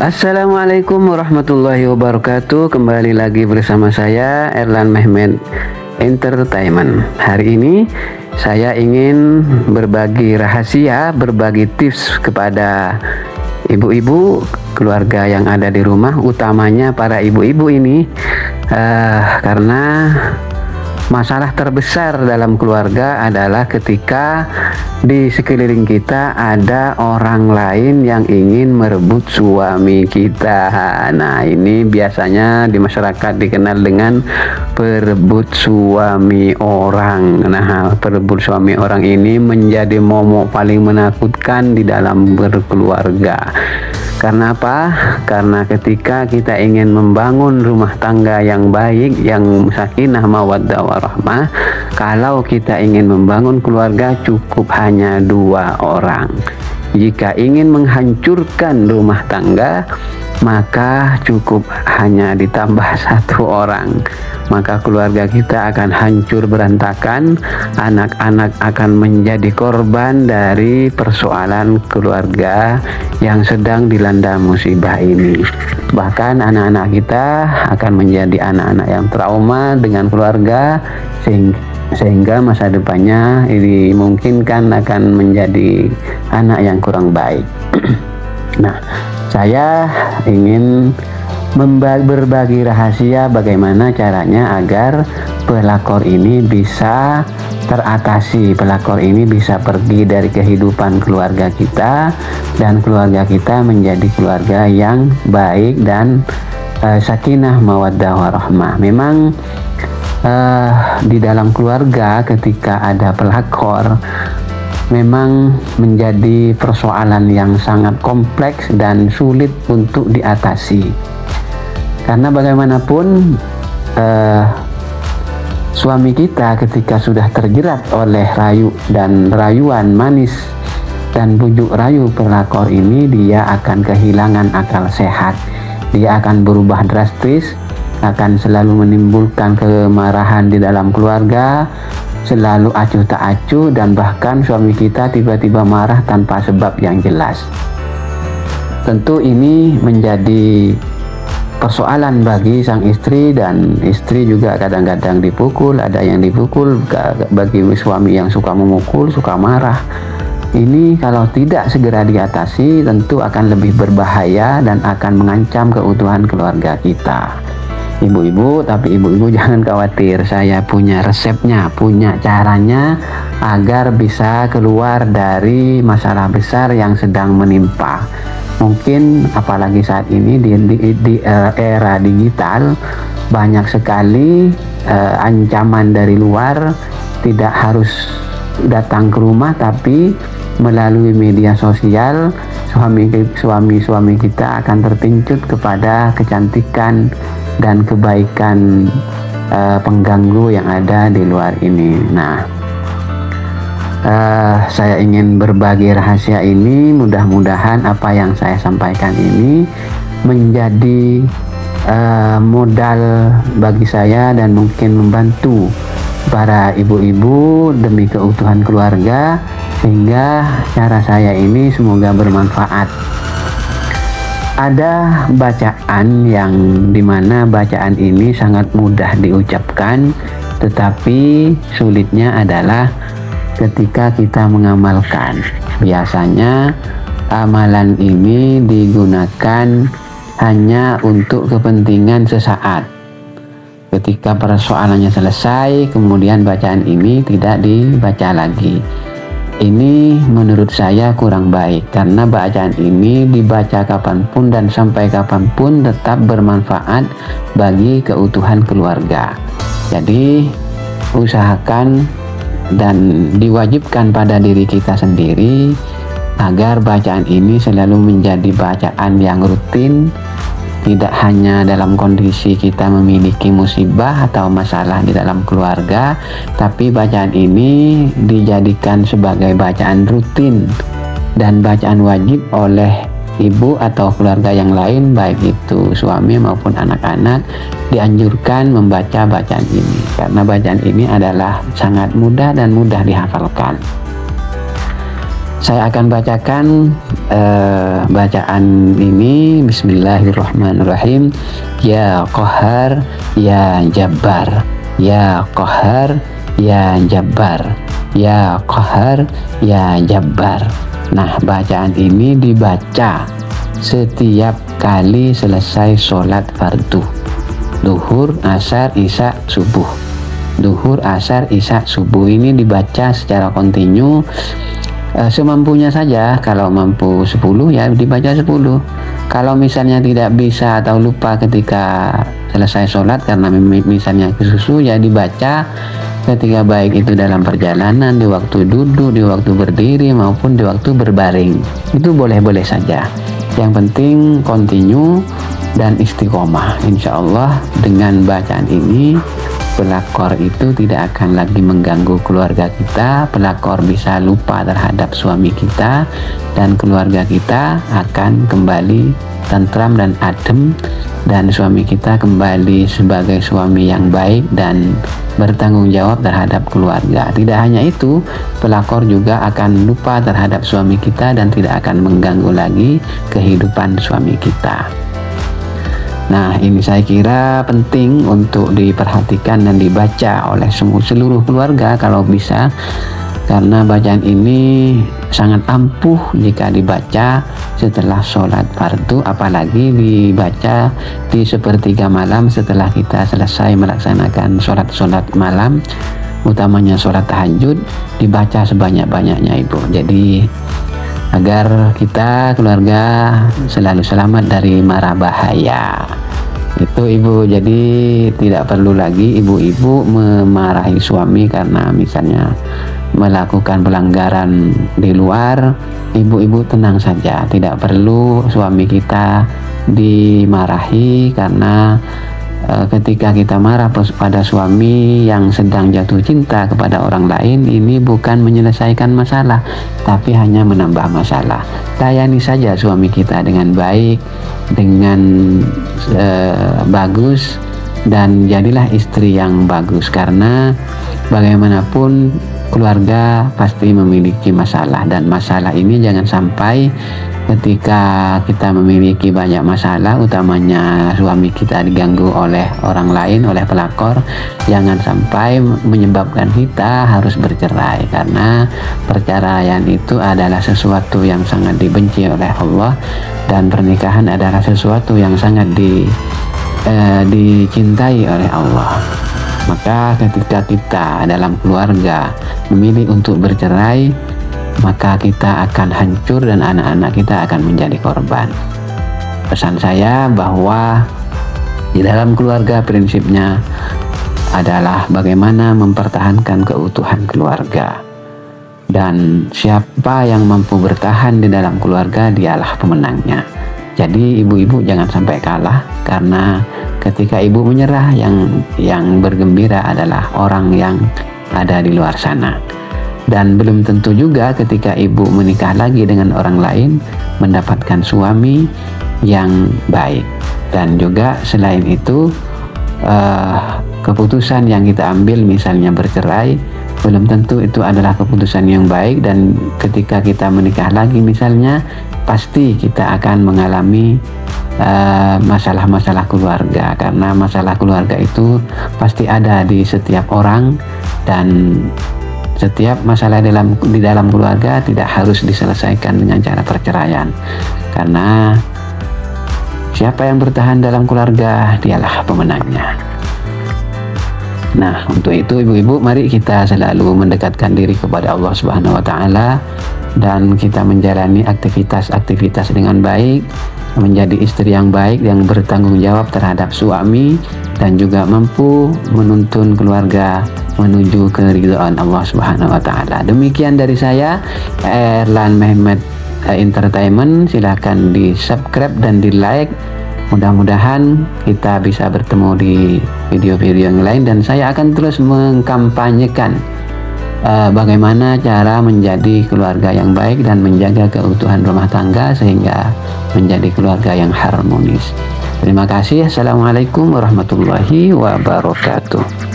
Assalamualaikum warahmatullahi wabarakatuh. Kembali lagi bersama saya Erlan Mehmet Entertainment. Hari ini saya ingin berbagi rahasia, berbagi tips kepada ibu-ibu keluarga yang ada di rumah, utamanya para ibu-ibu ini, karena masalah terbesar dalam keluarga adalah ketika di sekeliling kita ada orang lain yang ingin merebut suami kita. Nah, ini biasanya di masyarakat dikenal dengan perebut suami orang. Nah, perebut suami orang ini menjadi momok paling menakutkan di dalam berkeluarga. Karena apa? Karena ketika kita ingin membangun rumah tangga yang baik, yang sakinah mawaddah warahmah, kalau kita ingin membangun keluarga cukup hanya 2 orang. Jika ingin menghancurkan rumah tangga, maka cukup hanya ditambah 1 orang. Maka keluarga kita akan hancur berantakan, anak-anak akan menjadi korban dari persoalan keluarga yang sedang dilanda musibah ini. Bahkan anak-anak kita akan menjadi anak-anak yang trauma dengan keluarga, sehingga masa depannya dimungkinkan akan menjadi anak yang kurang baik. Nah, saya ingin berbagi rahasia bagaimana caranya agar pelakor ini bisa teratasi, pelakor ini bisa pergi dari kehidupan keluarga kita, dan keluarga kita menjadi keluarga yang baik dan sakinah mawaddah warahmah. Memang di dalam keluarga ketika ada pelakor memang menjadi persoalan yang sangat kompleks dan sulit untuk diatasi. Karena bagaimanapun suami kita ketika sudah terjerat oleh rayuan manis dan bujuk rayu pelakor ini, dia akan kehilangan akal sehat. Dia akan berubah drastis, akan selalu menimbulkan kemarahan di dalam keluarga, selalu acuh tak acuh, dan bahkan suami kita tiba-tiba marah tanpa sebab yang jelas. Tentu ini menjadi persoalan bagi sang istri, dan istri juga kadang-kadang dipukul, ada yang dipukul. Bagi suami yang suka memukul, suka marah, ini kalau tidak segera diatasi tentu akan lebih berbahaya dan akan mengancam keutuhan keluarga kita. Ibu-ibu, tapi ibu-ibu jangan khawatir, saya punya resepnya, punya caranya agar bisa keluar dari masalah besar yang sedang menimpa. Mungkin apalagi saat ini di era digital, banyak sekali ancaman dari luar. Tidak harus datang ke rumah, tapi melalui media sosial suami kita akan terpincut kepada kecantikan dan kebaikan pengganggu yang ada di luar ini. Nah, saya ingin berbagi rahasia ini. Mudah-mudahan apa yang saya sampaikan ini menjadi modal bagi saya dan mungkin membantu para ibu-ibu demi keutuhan keluarga, sehingga cara saya ini semoga bermanfaat. Ada bacaan yang dimana bacaan ini sangat mudah diucapkan, tetapi sulitnya adalah ketika kita mengamalkan. Biasanya amalan ini digunakan hanya untuk kepentingan sesaat. Ketika persoalannya selesai, kemudian bacaan ini tidak dibaca lagi. Ini menurut saya kurang baik, karena bacaan ini dibaca kapanpun dan sampai kapanpun tetap bermanfaat bagi keutuhan keluarga. Jadi usahakan dan diwajibkan pada diri kita sendiri agar bacaan ini selalu menjadi bacaan yang rutin, tidak hanya dalam kondisi kita memiliki musibah atau masalah di dalam keluarga, tapi bacaan ini dijadikan sebagai bacaan rutin dan bacaan wajib oleh ibu atau keluarga yang lain, baik itu suami maupun anak-anak, dianjurkan membaca bacaan ini, karena bacaan ini adalah sangat mudah dan mudah dihafalkan. Saya akan bacakan bacaan ini. Bismillahirrahmanirrahim. Ya Qahhar, ya Jabbar, ya Qahhar, ya Jabbar, ya Qahhar, ya Jabbar. Nah, bacaan ini dibaca setiap kali selesai sholat fardu, duhur, asar, isya, subuh. Duhur, asar, isya, subuh ini dibaca secara kontinu, semampunya saja. Kalau mampu 10 ya dibaca 10. Kalau misalnya tidak bisa atau lupa ketika selesai sholat karena misalnya kesusu, ya dibaca ketika baik itu dalam perjalanan, di waktu duduk, di waktu berdiri, maupun di waktu berbaring. Itu boleh-boleh saja. Yang penting kontinu dan istiqomah. Insya Allah dengan bacaan ini pelakor itu tidak akan lagi mengganggu keluarga kita. Pelakor bisa lupa terhadap suami kita, dan keluarga kita akan kembali tentram dan adem, dan suami kita kembali sebagai suami yang baik dan bertanggung jawab terhadap keluarga. Tidak hanya itu, pelakor juga akan lupa terhadap suami kita dan tidak akan mengganggu lagi kehidupan suami kita. Nah, ini saya kira penting untuk diperhatikan dan dibaca oleh seluruh keluarga kalau bisa, karena bacaan ini sangat ampuh jika dibaca setelah sholat fardu, apalagi dibaca di sepertiga malam setelah kita selesai melaksanakan sholat malam, utamanya sholat tahajud, dibaca sebanyak-banyaknya Ibu. Jadi agar kita keluarga selalu selamat dari mara bahaya. Itu Ibu, jadi tidak perlu lagi ibu-ibu memarahi suami karena misalnya melakukan pelanggaran di luar. Ibu-ibu tenang saja, tidak perlu suami kita dimarahi, karena ketika kita marah pada suami yang sedang jatuh cinta kepada orang lain, ini bukan menyelesaikan masalah, tapi hanya menambah masalah. Layani saja suami kita dengan baik, dengan bagus, dan jadilah istri yang bagus, karena bagaimanapun keluarga pasti memiliki masalah, dan masalah ini jangan sampai ketika kita memiliki banyak masalah, utamanya suami kita diganggu oleh orang lain, oleh pelakor, jangan sampai menyebabkan kita harus bercerai, karena perceraian itu adalah sesuatu yang sangat dibenci oleh Allah, dan pernikahan adalah sesuatu yang sangat dicintai oleh Allah. Maka ketika kita dalam keluarga memilih untuk bercerai, maka kita akan hancur dan anak-anak kita akan menjadi korban. Pesan saya bahwa di dalam keluarga prinsipnya adalah bagaimana mempertahankan keutuhan keluarga, dan siapa yang mampu bertahan di dalam keluarga dialah pemenangnya. Jadi ibu-ibu jangan sampai kalah, karena ketika ibu menyerah, yang bergembira adalah orang yang ada di luar sana. Dan belum tentu juga ketika ibu menikah lagi dengan orang lain mendapatkan suami yang baik. Dan juga selain itu, keputusan yang kita ambil misalnya bercerai, belum tentu itu adalah keputusan yang baik. Dan ketika kita menikah lagi misalnya, pasti kita akan mengalami masalah-masalah keluarga, karena masalah keluarga itu pasti ada di setiap orang, dan setiap masalah di dalam keluarga tidak harus diselesaikan dengan cara perceraian, karena siapa yang bertahan dalam keluarga dialah pemenangnya. Nah, untuk itu ibu-ibu, mari kita selalu mendekatkan diri kepada Allah Subhanahu wa taala, dan kita menjalani aktivitas-aktivitas dengan baik, menjadi istri yang baik yang bertanggung jawab terhadap suami, dan juga mampu menuntun keluarga menuju keridhaan Allah Subhanahu wa taala. Demikian dari saya, Erlan Mehmet Entertainment. Silahkan di subscribe dan di like. Mudah-mudahan kita bisa bertemu di video-video yang lain, dan saya akan terus mengkampanyekan bagaimana cara menjadi keluarga yang baik dan menjaga keutuhan rumah tangga sehingga menjadi keluarga yang harmonis. Terima kasih. Assalamualaikum warahmatullahi wabarakatuh.